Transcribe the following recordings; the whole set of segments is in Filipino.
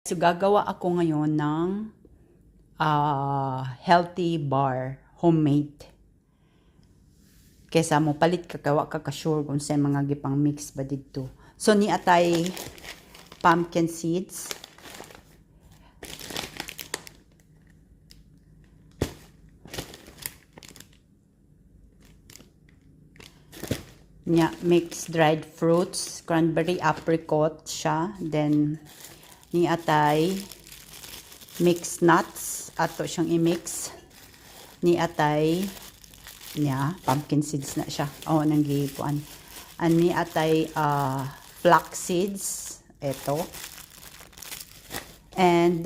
So, gagawa ako ngayon ng healthy bar, homemade. Kesa mo palit kakawa ka ka-sure kung sa mga gipang mix ba dito. So, ni atay pumpkin seeds. Nya, mixed dried fruits, cranberry, apricot siya. Then, ni atay mixed nuts ato siyang i-mix. Ni atay niya pumpkin seeds na siya. Oh, nang gikuan. Ani atay flax seeds ito. And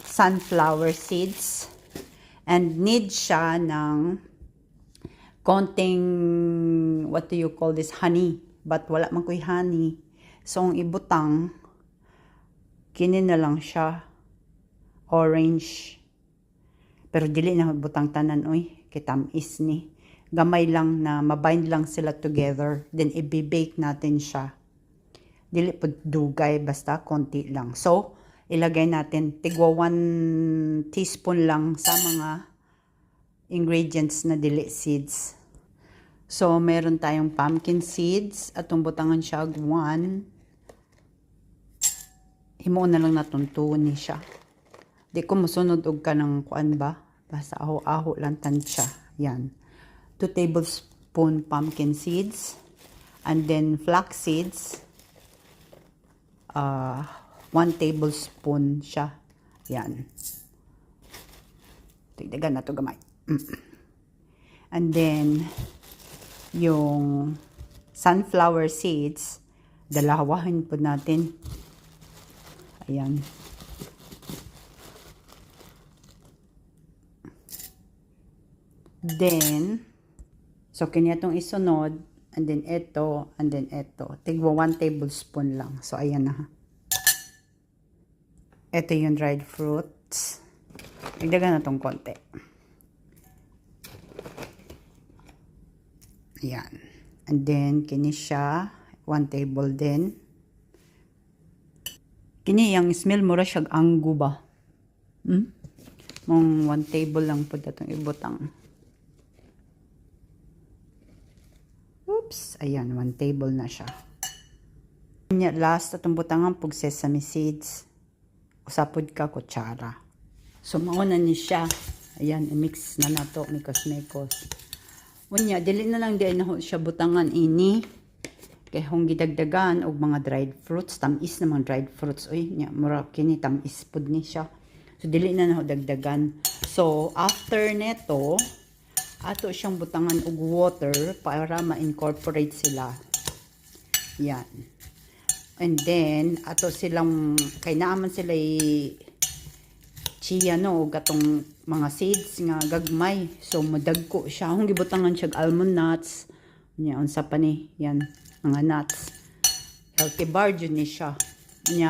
sunflower seeds. And need siya ng konting, what do you call this, honey. But wala man ko'y honey. So, ang ibutang, kini na lang siya. Orange. Pero dili na butang tanan, oy. Kitamis ni. Gamay lang na mabind lang sila together. Then, i-bake natin siya. Dili po dugay, basta konti lang. So, ilagay natin tigwa 1 teaspoon lang sa mga ingredients na dili seeds. So, meron tayong pumpkin seeds. Atong butangan siya 1. Himo na lang natuntuon ni siya. Di ko masunod og ka ng kuan ba? Basta aho-aho lang tansya. Yan. 2 tablespoon pumpkin seeds. And then flax seeds. 1 tablespoon siya. Yan. Tigdagan na to gamay. And then, yung sunflower seeds, dalawahin po natin. Ayan. Then, so kanya itong isunod, and then ito, and then ito. Tigwa 1 tablespoon lang. So, ayan na. Ito yung dried fruits. Igdagan na itong konti. Ayan. And then, kini siya, 1 table din. Kini yung smell mo ra siyag anggo ba? Mong 1 table lang po datong ibutang. Oops, ayan, 1 table na siya. Last, atong butangan pug sesame seeds. Usapod ka kutsara. So, mauna ni siya. Ayan, i-mix na nato, mikos-mikos. Unya, dili na lang di na siya butangan ini. Kaya kung gidagdagan og mga dried fruits, tamis na mga dried fruits. Uy, nya, mura kini tamis pud ni siya. So, dili na na dagdagan. So, after neto, ato siyang butangan og water para ma-incorporate sila. Yan. And then, ato silang, kay naaman sila chia no, gatong mga seeds nga gagmay. So, madagko siya. Kung gibutangan siya almond nuts, nya, unsa pa ni, yan, mga nuts. Healthy bar dyan ni siya. Nya,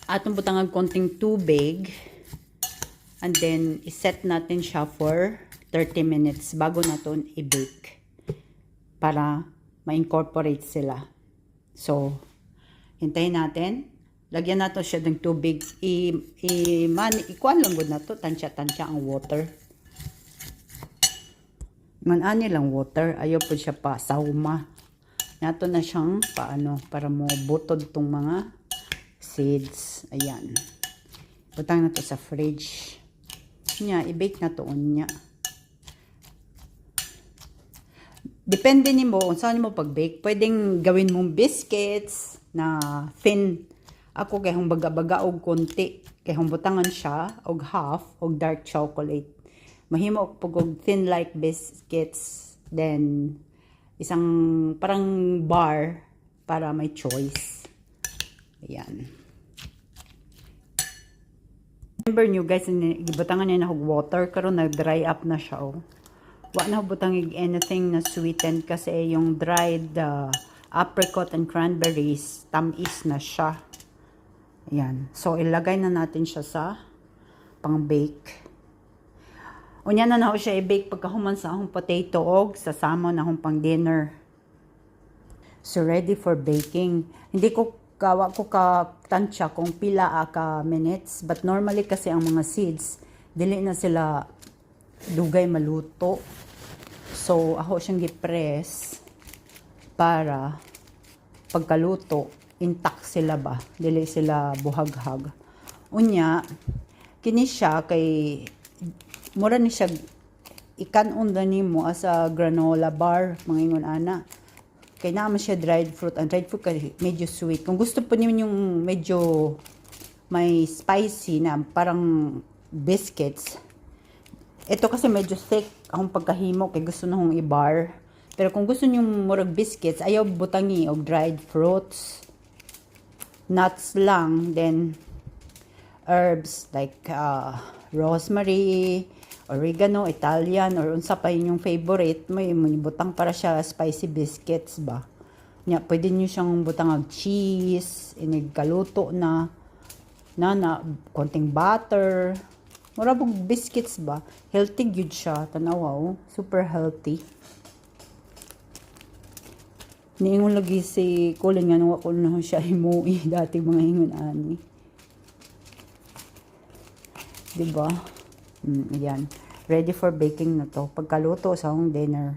atong butangan konting tubig. And then, iset natin siya for 30 minutes bago natin i-bake. Para ma-incorporate sila. So, hintayin natin. Lagyan nato siya ng tubig. Ikuan lang gud nato. Tansya-tansya ang water. Manani lang water. Ayaw po siya pa sauma. Nato na siyang paano para mo butod tong mga seeds. Ayan. Butang na to sa fridge. Nya, i-bake na to unya. Depende nimo kung saan mo pag-bake. Pwedeng gawin mong biscuits na thin. Ako kay hong baga-baga og konti. Kay hong butangan siya og half og dark chocolate. Mahimo og thin like biscuits. Then, isang parang bar para may choice. Ayan. Remember nyo guys, ibutangan niya na og water. Karon nag-dry up na siya. Oh. Wa na butang anything na sweetened kasi yung dried apricot and cranberries, tamis na siya. Ayan. So, ilagay na natin siya sa pang-bake. Unya na ako siya i-bake pagkahuman sa akong potato og sasama na akong pang-dinner. So, ready for baking. Hindi ko kawa ko ka tansya kung pila ka minutes, but normally kasi ang mga seeds dili na sila dugay maluto. So ako siyang gi-press para pagkaluto intact sila ba, dili sila buhaghag. Unya kini siya kay mura ni siya ikanon na nimo as a granola bar, mga ingon ana. Kay naman siya dried fruit. Ang dried fruit kay medyo sweet. Kung gusto po niyo yung medyo may spicy na parang biscuits. Ito kasi medyo thick akong pagkahimo kay gusto na hong i-bar. Pero kung gusto niyo murag biscuits, ayaw butangi og dried fruits. Nuts lang, then herbs like rosemary, oregano, Italian, or unsa pa yun yung favorite, may butang para siya spicy biscuits ba. Nya, pwede nyo siyang butang ng cheese, inigkaluto na konting butter. Mura bug biscuits ba. Healthy good siya. Tanawa, super healthy. Niingon lagi si Colin nga nung ako na siya himuwi dati mga ingon ani. Diba? Ayan. Ready for baking na to. Pagkaluto sa akong dinner.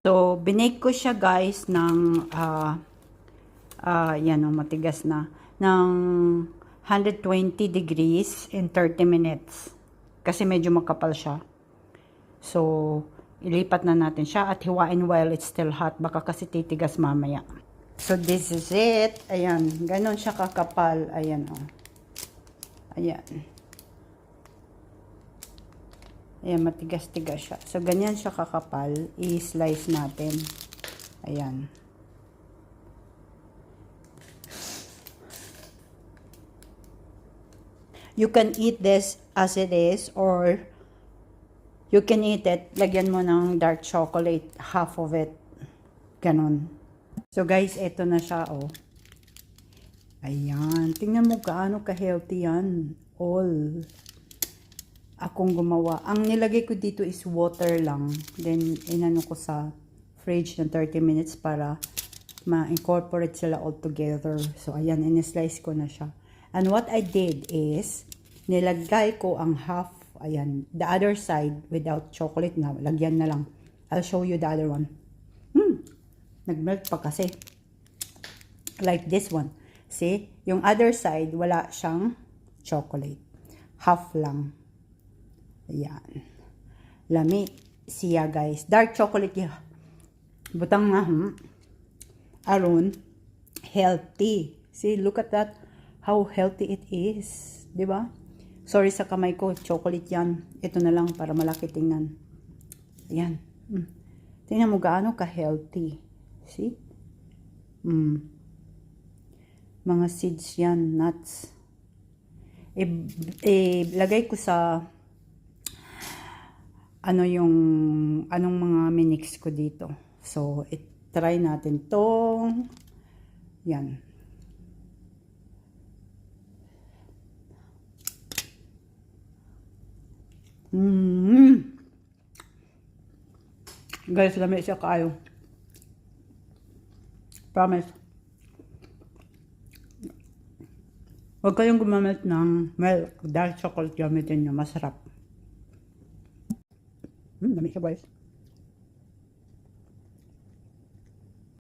So, binake ko siya guys ng, yan o, matigas na, ng 120 degrees in 30 minutes. Kasi medyo makapal siya. So, ilipat na natin siya at hiwain while it's still hot. Baka kasi titigas mamaya. So, this is it. Ayan. Ganon siya kakapal. Ayan o. Ayan. Ayan, matigas-tigas siya. So, ganyan siya kakapal. I-slice natin. Ayan. You can eat this as it is or you can eat it. Lagyan mo ng dark chocolate. Half of it. Ganon. So, guys, ito na siya, oh. Ayan. Tingnan mo gaano ka-healthy yan. All akong gumawa. Ang nilagay ko dito is water lang. Then, inano ko sa fridge ng 30 minutes para ma-incorporate sila all together. So, ayan, in-slice ko na siya. And what I did is, nilagay ko ang half, ayan, the other side without chocolate na. Lagyan na lang. I'll show you the other one. Nag-melt pa kasi. Like this one. See? Yung other side, wala siyang chocolate. Half lang. Ayan. Lami siya guys. Dark chocolate ya. Butang nga aron healthy. See, look at that. How healthy it is. Diba? Sorry sa kamay ko. Chocolate yan. Ito na lang para malaki tingnan. Ayan. Tingnan mo gaano ka-healthy. See? Mga seeds yan. Nuts. Lagay ko sa anong mga minix ko dito. So, try natin tong yan. Guys, lamig siya kayo. Promise. Huwag kayong gumamit ng milk. Dark chocolate gamitin nyo. Masarap. Lamig siya guys.